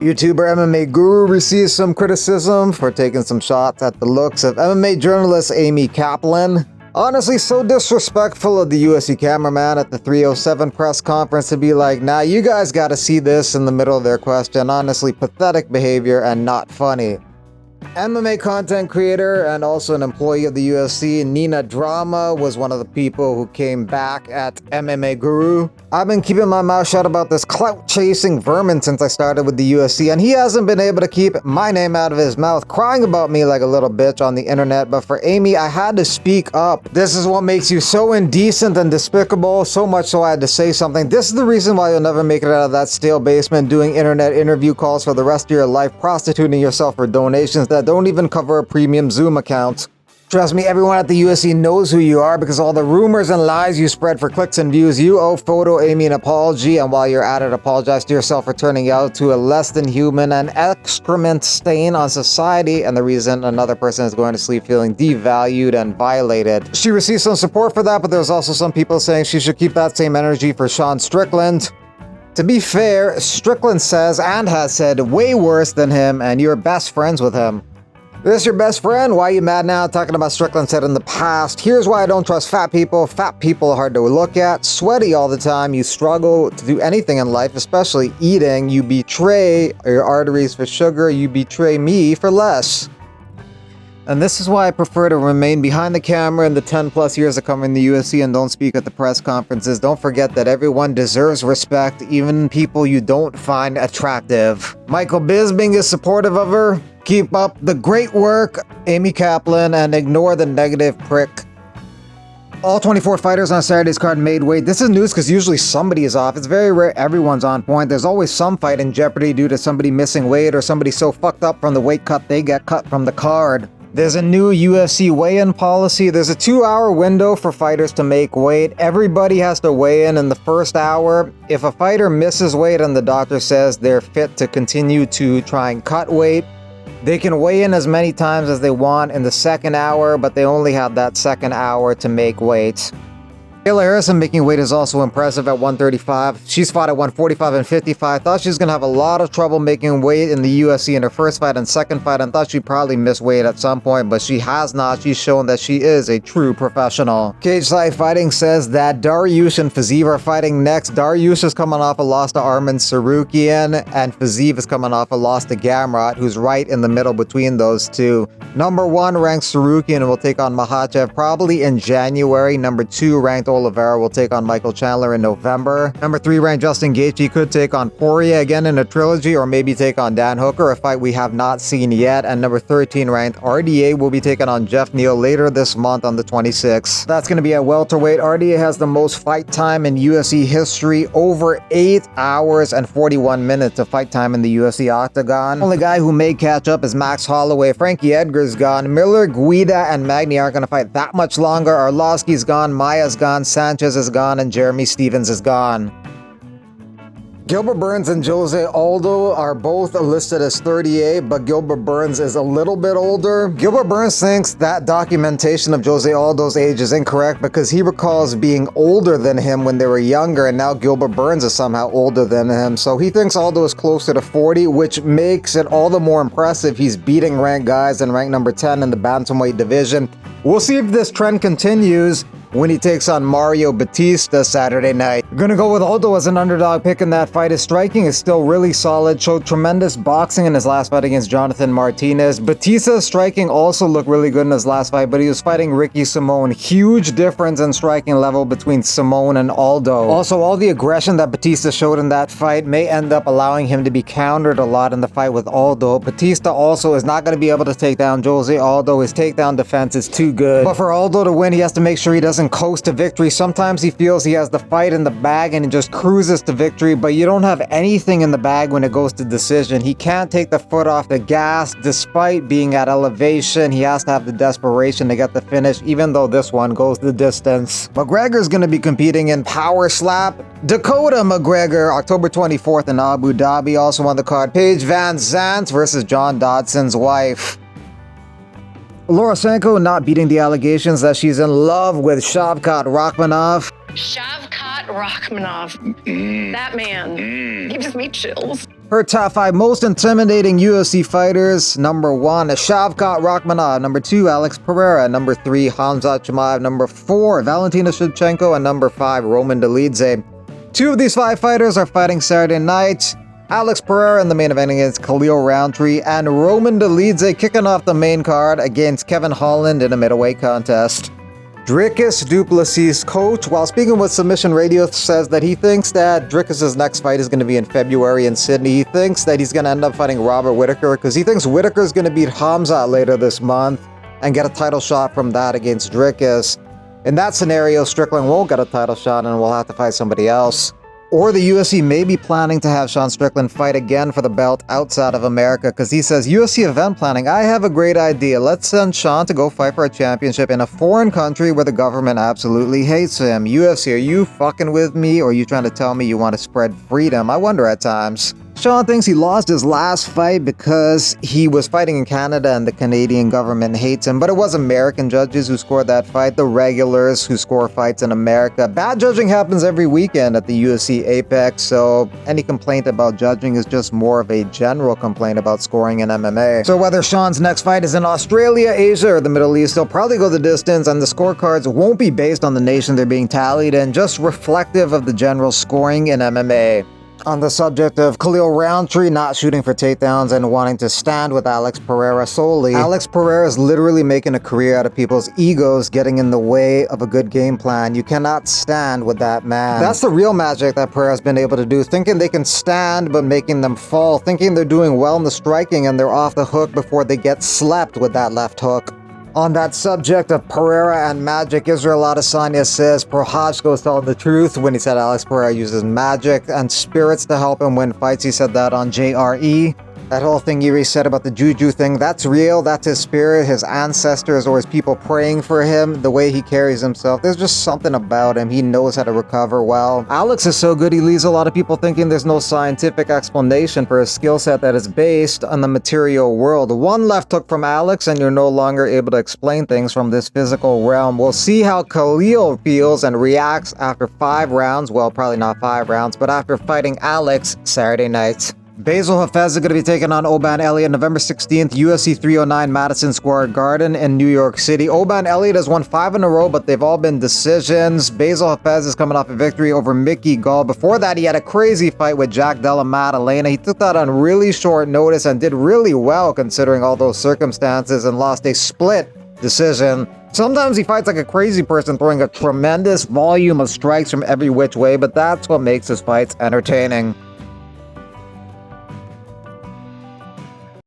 YouTuber MMA Guru receives some criticism for taking some shots at the looks of MMA journalist Amy Kaplan. Honestly, so disrespectful of the UFC cameraman at the 307 press conference to be like, nah, you guys gotta see this in the middle of their question. Honestly, pathetic behavior and not funny. MMA content creator and also an employee of the UFC, Nina Drama, was one of the people who came back at MMA Guru. I've been keeping my mouth shut about this clout-chasing vermin since I started with the UFC, and he hasn't been able to keep my name out of his mouth, crying about me like a little bitch on the internet. But for Amy, I had to speak up. This is what makes you so indecent and despicable, so much so I had to say something. This is the reason why you'll never make it out of that stale basement doing internet interview calls for the rest of your life, prostituting yourself for donations that don't even cover a premium Zoom account. Trust me, everyone at the UFC knows who you are because all the rumors and lies you spread for clicks and views. You owe Photo Amy an apology, and while you're at it, apologize to yourself for turning out to a less than human and excrement stain on society, and the reason another person is going to sleep feeling devalued and violated. She received some support for that, but there's also some people saying she should keep that same energy for Sean Strickland. To be fair, Strickland says and has said way worse than him, and you're best friends with him. This your best friend? Why are you mad now? Talking about Strickland said in the past. Here's why I don't trust fat people. Fat people are hard to look at, sweaty all the time. You struggle to do anything in life, especially eating. You betray your arteries for sugar. You betray me for less. And this is why I prefer to remain behind the camera in the 10 plus years of covering the UFC and don't speak at the press conferences. Don't forget that everyone deserves respect, even people you don't find attractive. Michael Bisping is supportive of her. Keep up the great work, Amy Kaplan, and ignore the negative prick. All 24 fighters on Saturday's card made weight. This is news because usually somebody is off. It's very rare everyone's on point. There's always some fight in jeopardy due to somebody missing weight or somebody so fucked up from the weight cut they get cut from the card. There's a new UFC weigh-in policy. There's a 2-hour window for fighters to make weight. Everybody has to weigh in the first hour. If a fighter misses weight and the doctor says they're fit to continue to try and cut weight, they can weigh in as many times as they want in the second hour, but they only have that second hour to make weight. Kayla Harrison making weight is also impressive at 135. She's fought at 145 and 55. Thought she was going to have a lot of trouble making weight in the UFC in her first fight and second fight, and thought she'd probably miss weight at some point, but she has not. She's shown that she is a true professional. Cage Side Fighting says that Dariush and Fiziev are fighting next. Dariush is coming off a loss to Arman Tsarukyan, and Fiziev is coming off a loss to Gamrot, who's right in the middle between those two. Number 1 ranked Tsarukyan will take on Makhachev probably in January. Number 2 ranked Oliveira will take on Michael Chandler in November. Number 3 ranked Justin Gaethje could take on Poirier again in a trilogy, or maybe take on Dan Hooker, a fight we have not seen yet. And number 13 ranked RDA will be taking on Jeff Neal later this month on the 26th. That's going to be at welterweight. RDA has the most fight time in UFC history, over 8 hours and 41 minutes of fight time in the UFC octagon. Only guy who may catch up is Max Holloway. Frankie Edgar's gone. Miller, Guida, and Magny aren't going to fight that much longer. Arlovsky's gone. Maya's gone. Sanchez is gone, and Jeremy Stevens is gone. Gilbert Burns and Jose Aldo are both listed as 38, but Gilbert Burns is a little bit older. Gilbert Burns thinks that documentation of Jose Aldo's age is incorrect because he recalls being older than him when they were younger, and now Gilbert Burns is somehow older than him. So he thinks Aldo is closer to 40, which makes it all the more impressive. He's beating ranked guys and ranked number 10 in the bantamweight division. We'll see if this trend continues when he takes on Mario Batista Saturday night. We're gonna go with Aldo as an underdog pick in that fight. His striking is still really solid, showed tremendous boxing in his last fight against Jonathan Martinez. Batista's striking also looked really good in his last fight, but he was fighting Ricky Simón. Huge difference in striking level between Simón and Aldo. Also, all the aggression that Batista showed in that fight may end up allowing him to be countered a lot in the fight with Aldo. Batista also is not going to be able to take down Jose Aldo. His takedown defense is too good. But for Aldo to win, he has to make sure he doesn't coast to victory. Sometimes he feels he has the fight in the bag and he just cruises to victory, but you don't have anything in the bag when it goes to decision. He can't take the foot off the gas despite being at elevation. He has to have the desperation to get the finish, even though this one goes the distance. McGregor's going to be competing in Power Slap. Dakota McGregor, October 24th in Abu Dhabi. Also on the card, Paige Van Zandt versus John Dodson's wife. Laura Sanko not beating the allegations that she's in love with Shavkat Rakhmonov. Shavkat Rakhmonov. That man gives me chills. Her top 5 most intimidating UFC fighters: number 1, Shavkat Rakhmonov; number 2, Alex Pereira; number 3, Khamzat Chimaev; number 4, Valentina Shevchenko; and number 5, Roman Dolidze. 2 of these 5 fighters are fighting Saturday night. Alex Pereira in the main event against Khalil Rountree, and Roman Dolidze kicking off the main card against Kevin Holland in a middleweight contest. Dricus, Duplessis' coach, while speaking with Submission Radio, says that he thinks that Dricus' next fight is going to be in February in Sydney. He thinks that he's going to end up fighting Robert Whittaker because he thinks Whittaker is going to beat Khamzat later this month and get a title shot from that against Dricus. In that scenario, Strickland won't get a title shot and will have to fight somebody else. Or the UFC may be planning to have Sean Strickland fight again for the belt outside of America because he says, UFC event planning, I have a great idea. Let's send Sean to go fight for a championship in a foreign country where the government absolutely hates him. UFC, are you fucking with me, or are you trying to tell me you want to spread freedom? I wonder at times. Sean thinks he lost his last fight because he was fighting in Canada and the Canadian government hates him, but it was American judges who scored that fight, the regulars who score fights in America. Bad judging happens every weekend at the UFC Apex, so any complaint about judging is just more of a general complaint about scoring in MMA. So whether Sean's next fight is in Australia, Asia, or the Middle East, he'll probably go the distance, and the scorecards won't be based on the nation they're being tallied in, just reflective of the general scoring in MMA. On the subject of Khalil Rountree not shooting for takedowns and wanting to stand with Alex Pereira solely, Alex Pereira is literally making a career out of people's egos getting in the way of a good game plan. You cannot stand with that man. That's the real magic that Pereira's been able to do, thinking they can stand but making them fall, thinking they're doing well in the striking and they're off the hook before they get slept with that left hook. On that subject of Pereira and magic, Israel Adesanya says Prochazko's telling the truth when he said Alex Pereira uses magic and spirits to help him win fights. He said that on JRE. That whole thing Yuri said about the juju thing, that's real, that's his spirit, his ancestors, or his people praying for him, the way he carries himself. There's just something about him. He knows how to recover well. Alex is so good, he leaves a lot of people thinking there's no scientific explanation for his skill set that is based on the material world. One left hook from Alex and you're no longer able to explain things from this physical realm. We'll see how Khalil feels and reacts after 5 rounds, well, probably not 5 rounds, but after fighting Alex Saturday night. Basil Hafez is going to be taking on Oban Elliott November 16th, UFC 309 Madison Square Garden in New York City. Oban Elliott has won 5 in a row, but they've all been decisions. Basil Hafez is coming off a victory over Mickey Gall. Before that, he had a crazy fight with Jack Della Maddalena. He took that on really short notice and did really well considering all those circumstances and lost a split decision. Sometimes he fights like a crazy person, throwing a tremendous volume of strikes from every which way, but that's what makes his fights entertaining.